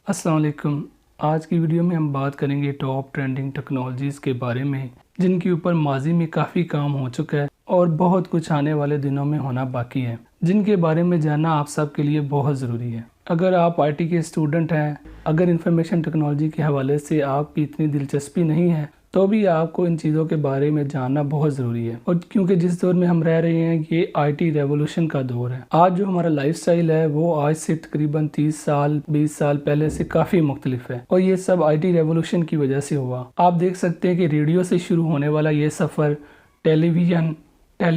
السلام علیکم۔ آج کی ویڈیو میں ہم بات کریں گے ٹاپ ٹرینڈنگ ٹیکنالوجیز کے بارے میں، جن کے اوپر ماضی میں کافی کام ہو چکا ہے اور بہت کچھ آنے والے دنوں میں ہونا باقی ہے، جن کے بارے میں جاننا آپ سب کے لیے بہت ضروری ہے۔ اگر آپ آئی ٹی کے اسٹوڈنٹ ہیں، اگر انفارمیشن ٹیکنالوجی کے حوالے سے آپ کی اتنی دلچسپی نہیں ہے تو بھی آپ کو ان چیزوں کے بارے میں جاننا بہت ضروری ہے، اور کیونکہ جس دور میں ہم رہ رہے ہیں یہ آئی ٹی ریولوشن کا دور ہے۔ آج جو ہمارا لائف سٹائل ہے وہ آج سے تقریباً 30 سال 20 سال پہلے سے کافی مختلف ہے، اور یہ سب آئی ٹی ریولوشن کی وجہ سے ہوا۔ آپ دیکھ سکتے ہیں کہ ریڈیو سے شروع ہونے والا یہ سفر ٹیلی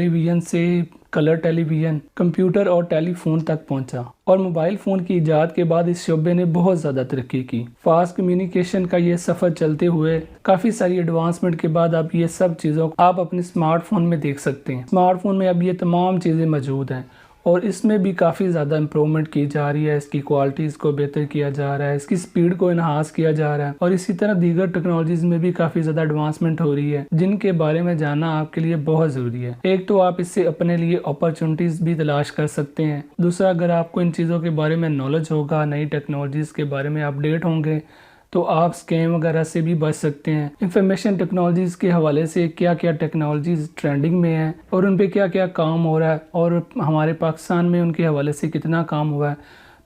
ویژن سے کلر ٹیلی ویژن، کمپیوٹر اور ٹیلی فون تک پہنچا، اور موبائل فون کی ایجاد کے بعد اس شعبے نے بہت زیادہ ترقی کی۔ فاسٹ کمیونیکیشن کا یہ سفر چلتے ہوئے کافی ساری ایڈوانسمنٹ کے بعد اب یہ سب چیزوں آپ اپنے اسمارٹ فون میں دیکھ سکتے ہیں۔ اسمارٹ فون میں اب یہ تمام چیزیں موجود ہیں، اور اس میں بھی کافی زیادہ امپرومنٹ کی جا رہی ہے، اس کی کوالٹیز کو بہتر کیا جا رہا ہے، اس کی سپیڈ کو انہانس کیا جا رہا ہے، اور اسی طرح دیگر ٹیکنالوجیز میں بھی کافی زیادہ ایڈوانسمنٹ ہو رہی ہے، جن کے بارے میں جاننا آپ کے لیے بہت ضروری ہے۔ ایک تو آپ اس سے اپنے لیے اپرچونٹیز بھی تلاش کر سکتے ہیں، دوسرا اگر آپ کو ان چیزوں کے بارے میں نالج ہوگا، نئی ٹیکنالوجیز کے بارے میں اپڈیٹ ہوں گے تو آپ اسکیم وغیرہ سے بھی بچ سکتے ہیں۔ انفارمیشن ٹیکنالوجیز کے حوالے سے کیا کیا ٹیکنالوجیز ٹرینڈنگ میں ہیں اور ان پہ کیا کیا کام ہو رہا ہے، اور ہمارے پاکستان میں ان کے حوالے سے کتنا کام ہوا ہے،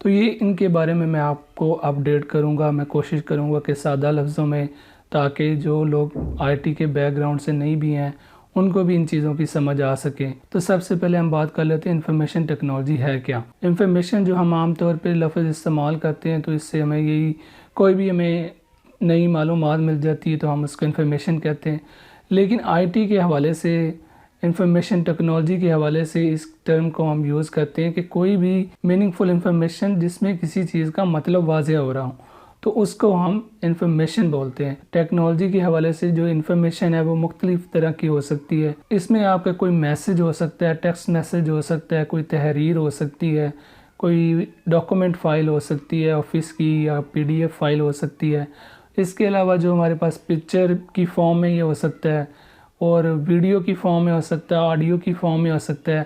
تو یہ ان کے بارے میں آپ کو اپڈیٹ کروں گا۔ میں کوشش کروں گا کہ سادہ لفظوں میں، تاکہ جو لوگ آئی ٹی کے بیک گراؤنڈ سے نہیں بھی ہیں ان کو بھی ان چیزوں کی سمجھ آ سکے۔ تو سب سے پہلے ہم بات کر لیتے ہیں انفارمیشن ٹیکنالوجی ہے کیا۔ انفارمیشن جو ہم عام طور پہ لفظ استعمال کرتے ہیں تو اس سے ہمیں کوئی بھی ہمیں نئی معلومات مل جاتی ہے تو ہم اس کو انفارمیشن کہتے ہیں، لیکن آئی ٹی کے حوالے سے، انفارمیشن ٹیکنالوجی کے حوالے سے اس ٹرم کو ہم یوز کرتے ہیں کہ کوئی بھی میننگ فل انفارمیشن جس میں کسی چیز کا مطلب واضح ہو رہا ہو تو اس کو ہم انفارمیشن بولتے ہیں۔ ٹیکنالوجی کے حوالے سے جو انفارمیشن ہے وہ مختلف طرح کی ہو سکتی ہے۔ اس میں آپ کا کوئی میسج ہو سکتا ہے، ٹیکسٹ میسج ہو سکتا ہے، کوئی تحریر ہو سکتی ہے، کوئی ڈاکومنٹ فائل ہو سکتی ہے آفس کی، یا پی ڈی ایف فائل ہو سکتی ہے۔ اس کے علاوہ جو ہمارے پاس پکچر کی فارم میں یہ ہو سکتا ہے، اور ویڈیو کی فارم میں ہو سکتا ہے، آڈیو کی فارم میں ہو سکتا ہے،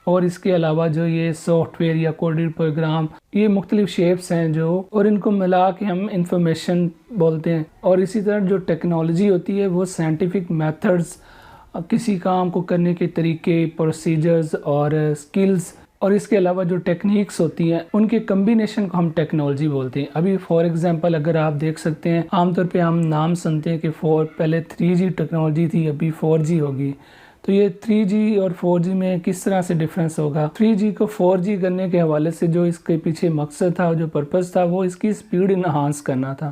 اور اس کے علاوہ جو یہ سافٹ ویئر یا کوڈڈ پروگرام، یہ مختلف شیپس ہیں اور ان کو ملا کے ہم انفارمیشن بولتے ہیں۔ اور اسی طرح جو ٹیکنالوجی ہوتی ہے وہ سائنٹیفک میتھڈز، کسی کام کو کرنے کے طریقے، پروسیجرز اور سکلز، اور اس کے علاوہ جو ٹیکنیکس ہوتی ہیں ان کے کمبینیشن کو ہم ٹیکنالوجی بولتے ہیں۔ ابھی فار ایگزامپل اگر آپ دیکھ سکتے ہیں، عام طور پہ ہم نام سنتے ہیں کہ پہلے 3G ٹیکنالوجی تھی، ابھی 4G ہوگی، تو یہ 3G اور 4G میں کس طرح سے ڈیفرنس ہوگا؟ 3G کو 4G کرنے کے حوالے سے جو اس کے پیچھے مقصد تھا، جو پرپس تھا، وہ اس کی سپیڈ انہانس کرنا تھا،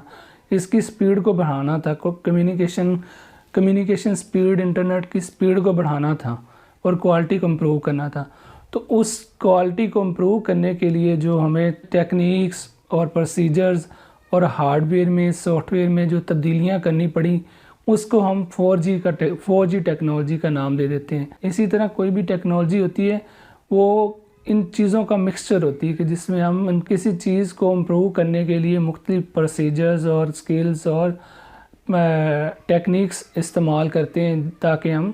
اس کی سپیڈ کو بڑھانا تھا، کمیونیکیشن سپیڈ، انٹرنیٹ کی سپیڈ کو بڑھانا تھا اور کوالٹی کو امپروو کرنا تھا۔ تو اس کوالٹی کو امپروو کرنے کے لیے جو ہمیں ٹیکنیکس اور پروسیجرز اور ہارڈ ویئر میں، سافٹ ویئر میں جو تبدیلیاں کرنی پڑی، اس کو ہم 4G ٹیکنالوجی کا نام دے دیتے ہیں۔ اسی طرح کوئی بھی ٹیکنالوجی ہوتی ہے وہ ان چیزوں کا مکسچر ہوتی ہے کہ جس میں ہم کسی چیز کو امپروو کرنے کے لیے مختلف پروسیجرز اور سکلز اور ٹیکنیکس استعمال کرتے ہیں تاکہ ہم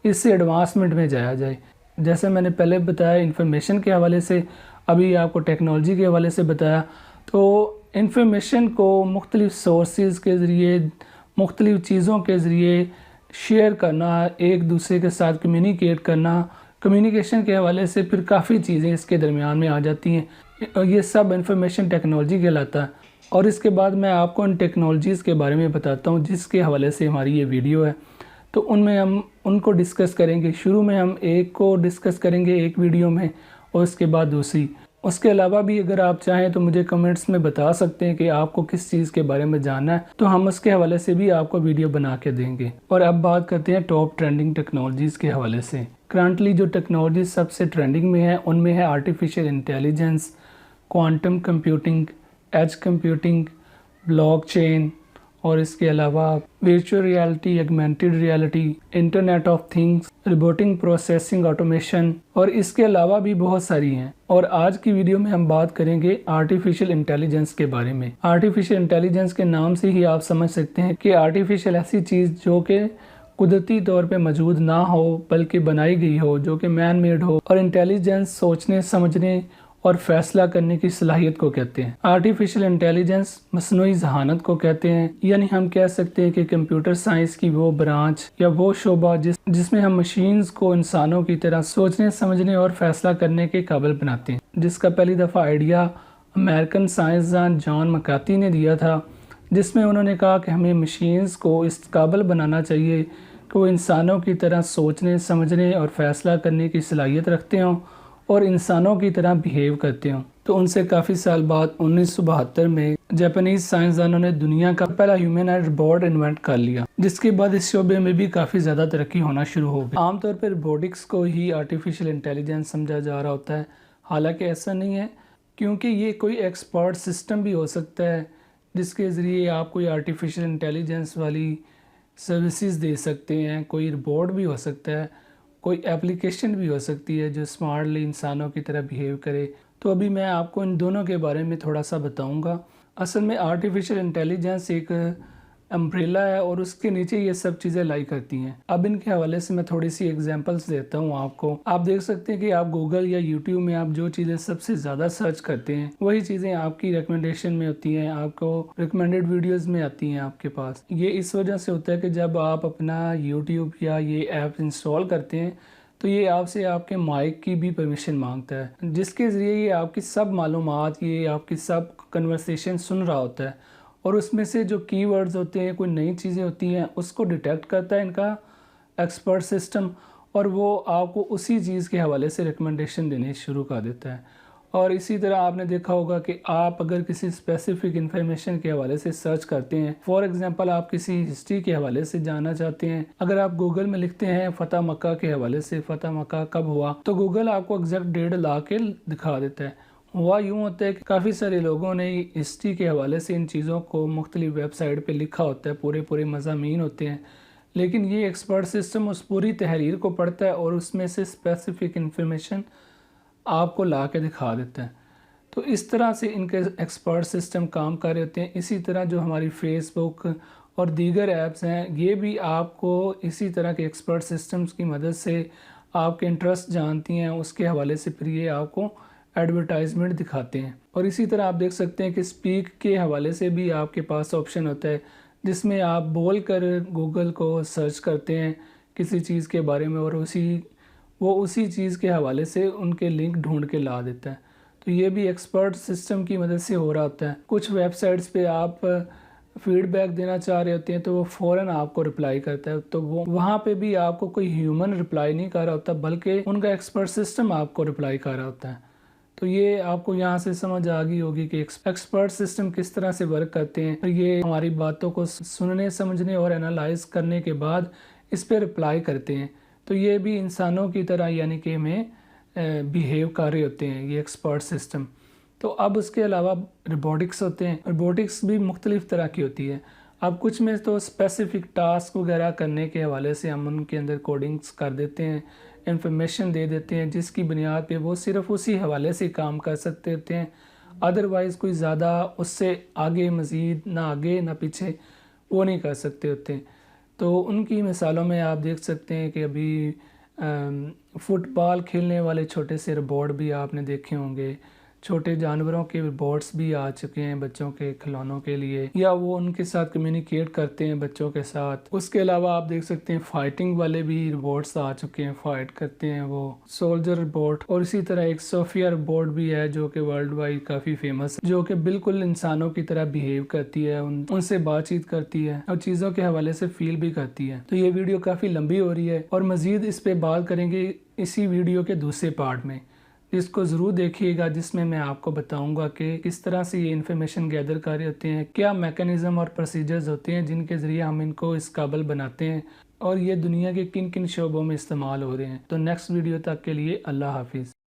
اس سے ایڈوانسمنٹ میں جایا جائے۔ جیسے میں نے پہلے بتایا انفارمیشن کے حوالے سے، ابھی آپ کو ٹیکنالوجی کے حوالے سے بتایا، تو انفارمیشن کو مختلف سورسز کے ذریعے، مختلف چیزوں کے ذریعے شیئر کرنا، ایک دوسرے کے ساتھ کمیونیکیٹ کرنا، کمیونیکیشن کے حوالے سے پھر کافی چیزیں اس کے درمیان میں آ جاتی ہیں، اور یہ سب انفارمیشن ٹیکنالوجی کہلاتا ہے۔ اور اس کے بعد میں آپ کو ان ٹیکنالوجیز کے بارے میں بتاتا ہوں جس کے حوالے سے ہماری یہ ویڈیو ہے، تو ان میں ہم ان کو ڈسکس کریں گے۔ شروع میں ہم ایک کو ڈسکس کریں گے ایک ویڈیو میں، اور اس کے بعد دوسری۔ اس کے علاوہ بھی اگر آپ چاہیں تو مجھے کمنٹس میں بتا سکتے ہیں کہ آپ کو کس چیز کے بارے میں جاننا ہے، تو ہم اس کے حوالے سے بھی آپ کو ویڈیو بنا کے دیں گے۔ اور اب بات کرتے ہیں ٹاپ ٹرینڈنگ ٹیکنالوجیز کے حوالے سے۔ کرنٹلی جو ٹیکنالوجیز سب سے ٹرینڈنگ میں ہیں ان میں ہے artificial intelligence, quantum computing, edge computing, blockchain, اور اس کے علاوہ virtual reality, augmented reality, internet of things, robotic processing automation, اور اس کے علاوہ بھی بہت ساری ہیں۔ اور آج کی ویڈیو میں ہم بات کریں گے آرٹیفیشل انٹیلیجنس کے بارے میں۔ آرٹیفیشل انٹیلیجنس کے نام سے ہی آپ سمجھ سکتے ہیں کہ آرٹیفیشل ایسی چیز جو کہ قدرتی طور پہ موجود نہ ہو بلکہ بنائی گئی ہو، جو کہ مین میڈ ہو، اور انٹیلیجنس سوچنے، سمجھنے اور فیصلہ کرنے کی صلاحیت کو کہتے ہیں۔ آرٹیفیشل انٹیلیجنس مصنوعی ذہانت کو کہتے ہیں، یعنی ہم کہہ سکتے ہیں کہ کمپیوٹر سائنس کی وہ برانچ یا وہ شعبہ جس میں ہم مشینز کو انسانوں کی طرح سوچنے، سمجھنے اور فیصلہ کرنے کے قابل بناتے ہیں، جس کا پہلی دفعہ آئیڈیا امریکن سائنسدان جان مکارتھی نے دیا تھا، جس میں انہوں نے کہا کہ ہمیں مشینز کو اس قابل بنانا چاہیے کہ وہ انسانوں کی طرح سوچنے، سمجھنے اور فیصلہ کرنے کی صلاحیت رکھتے ہوں اور انسانوں کی طرح بیہیو کرتے ہوں۔ تو ان سے کافی سال بعد 1972 میں جاپانیز سائنسدانوں نے دنیا کا پہلا ہیومنائزڈ روبوٹ انوینٹ کر لیا، جس کے بعد اس شعبے میں بھی کافی زیادہ ترقی ہونا شروع ہو گئی۔ عام طور پر روبوٹکس کو ہی آرٹیفیشل انٹیلیجنس سمجھا جا رہا ہوتا ہے، حالانکہ ایسا نہیں ہے، کیونکہ یہ کوئی ایکسپرٹ سسٹم بھی ہو سکتا ہے جس کے ذریعے آپ کوئی آرٹیفیشل انٹیلیجنس والی سروسز دے سکتے ہیں، کوئی روبوٹ بھی ہو سکتا ہے، کوئی اپلیکیشن بھی ہو سکتی ہے جو اسمارٹلی انسانوں کی طرح بیہیو کرے۔ تو ابھی میں آپ کو ان دونوں کے بارے میں تھوڑا سا بتاؤں گا۔ اصل میں آرٹیفیشل انٹیلیجنس ایک امبریلا ہے اور اس کے نیچے یہ سب چیزیں لائی کرتی ہیں۔ اب ان کے حوالے سے میں تھوڑی سی ایگزامپلس دیتا ہوں آپ کو۔ آپ دیکھ سکتے ہیں کہ آپ گوگل یا یوٹیوب میں آپ جو چیزیں سب سے زیادہ سرچ کرتے ہیں وہی چیزیں آپ کی ریکمنڈیشن میں ہوتی ہیں، آپ کو ریکمنڈیڈ ویڈیوز میں آتی ہیں آپ کے پاس۔ یہ اس وجہ سے ہوتا ہے کہ جب آپ اپنا یوٹیوب یا یہ ایپ انسٹال کرتے ہیں تو یہ آپ سے آپ کے مائک کی بھی پرمیشن مانگتا ہے، جس کے ذریعے یہ آپ کی سب معلومات، یہ آپ کی سب کنورسیشن سن رہا ہوتا ہے اور اس میں سے جو کی ورڈز ہوتے ہیں، کوئی نئی چیزیں ہوتی ہیں، اس کو ڈیٹیکٹ کرتا ہے ان کا ایکسپرٹ سسٹم، اور وہ آپ کو اسی چیز کے حوالے سے ریکمنڈیشن دینے شروع کر دیتا ہے۔ اور اسی طرح آپ نے دیکھا ہوگا کہ آپ اگر کسی اسپیسیفک انفارمیشن کے حوالے سے سرچ کرتے ہیں، فار ایگزامپل آپ کسی ہسٹری کے حوالے سے جاننا چاہتے ہیں، اگر آپ گوگل میں لکھتے ہیں فتح مکہ کے حوالے سے، فتح مکہ کب ہوا، تو گوگل آپ کو ایگزیکٹ ڈیٹ لا کے دکھا دیتا ہے۔ ہوا یوں ہوتا ہے کہ کافی سارے لوگوں نے ہسٹری کے حوالے سے ان چیزوں کو مختلف ویب سائٹ پہ لکھا ہوتا ہے، پورے مضامین ہوتے ہیں، لیکن یہ ایکسپرٹ سسٹم اس پوری تحریر کو پڑھتا ہے اور اس میں سے اسپیسیفک انفارمیشن آپ کو لا کے دکھا دیتا ہے۔ تو اس طرح سے ان کے ایکسپرٹ سسٹم کام کر رہے ہوتے ہیں۔ اسی طرح جو ہماری فیس بک اور دیگر ایپس ہیں، یہ بھی آپ کو اسی طرح کے ایکسپرٹ سسٹمز کی مدد سے آپ کے انٹرسٹ جانتی ہیں، اس کے حوالے سے پھر یہ آپ کو ایڈورٹائزمنٹ دکھاتے ہیں۔ اور اسی طرح آپ دیکھ سکتے ہیں کہ اسپیک کے حوالے سے بھی آپ کے پاس آپشن ہوتا ہے، جس میں آپ بول کر گوگل کو سرچ کرتے ہیں کسی چیز کے بارے میں اور وہ اسی چیز کے حوالے سے ان کے لنک ڈھونڈ کے لا دیتا ہے۔ تو یہ بھی ایکسپرٹ سسٹم کی مدد سے ہو رہا ہوتا ہے۔ کچھ ویب سائٹس پہ آپ فیڈ بیک دینا چاہ رہے ہوتے ہیں تو وہ فوراً آپ کو رپلائی کرتا ہے، تو وہاں پہ بھی آپ کو کوئی ہیومن رپلائی نہیں کر رہا ہوتا، بلکہ ان کا ایکسپرٹ سسٹم آپ کو رپلائی کر رہا ہوتا ہے۔ تو یہ آپ کو یہاں سے سمجھ آ گئی ہوگی کہ ایکسپرٹ سسٹم کس طرح سے ورک کرتے ہیں۔ یہ ہماری باتوں کو سننے، سمجھنے اور انالائز کرنے کے بعد اس پہ رپلائی کرتے ہیں۔ تو یہ بھی انسانوں کی طرح یعنی کہ ہمیں بیہیو کر رہے ہوتے ہیں یہ ایکسپرٹ سسٹم۔ تو اب اس کے علاوہ روبوٹکس ہوتے ہیں۔ روبوٹکس بھی مختلف طرح کی ہوتی ہے۔ اب کچھ میں تو اسپیسیفک ٹاسک وغیرہ کرنے کے حوالے سے ہم ان کے اندر کوڈنگز کر دیتے ہیں، انفارمیشن دے دیتے ہیں، جس کی بنیاد پہ وہ صرف اسی حوالے سے کام کر سکتے ہوتے ہیں، ادروائز کوئی زیادہ اس سے آگے، مزید نہ آگے نہ پیچھے وہ نہیں کر سکتے ہوتے ہیں۔ تو ان کی مثالوں میں آپ دیکھ سکتے ہیں کہ ابھی فٹ بال کھیلنے والے چھوٹے سے روبوٹ بھی آپ نے دیکھے ہوں گے، چھوٹے جانوروں کے روبوٹس بھی آ چکے ہیں بچوں کے کھلونوں کے لیے، یا وہ ان کے ساتھ کمیونیکیٹ کرتے ہیں بچوں کے ساتھ۔ اس کے علاوہ آپ دیکھ سکتے ہیں فائٹنگ والے بھی روبوٹس آ چکے ہیں، فائٹ کرتے ہیں وہ سولجر روبوٹ۔ اور اسی طرح ایک صوفیہ روبوٹ بھی ہے جو کہ ورلڈ وائڈ کافی فیمس ہے، جو کہ بالکل انسانوں کی طرح بیہیو کرتی ہے، ان سے بات چیت کرتی ہے اور چیزوں کے حوالے سے فیل بھی کرتی ہے۔ تو یہ ویڈیو کافی لمبی ہو رہی ہے اور مزید اس پہ بات کریں گے اسی ویڈیو کے دوسرے پارٹ میں، جس کو ضرور دیکھیے گا، جس میں آپ کو بتاؤں گا کہ کس طرح سے یہ انفارمیشن گیدر کر رہے ہوتے ہیں، کیا میکانزم اور پروسیجرز ہوتے ہیں جن کے ذریعے ہم ان کو اس قابل بناتے ہیں، اور یہ دنیا کے کن کن شعبوں میں استعمال ہو رہے ہیں۔ تو نیکسٹ ویڈیو تک کے لیے اللہ حافظ۔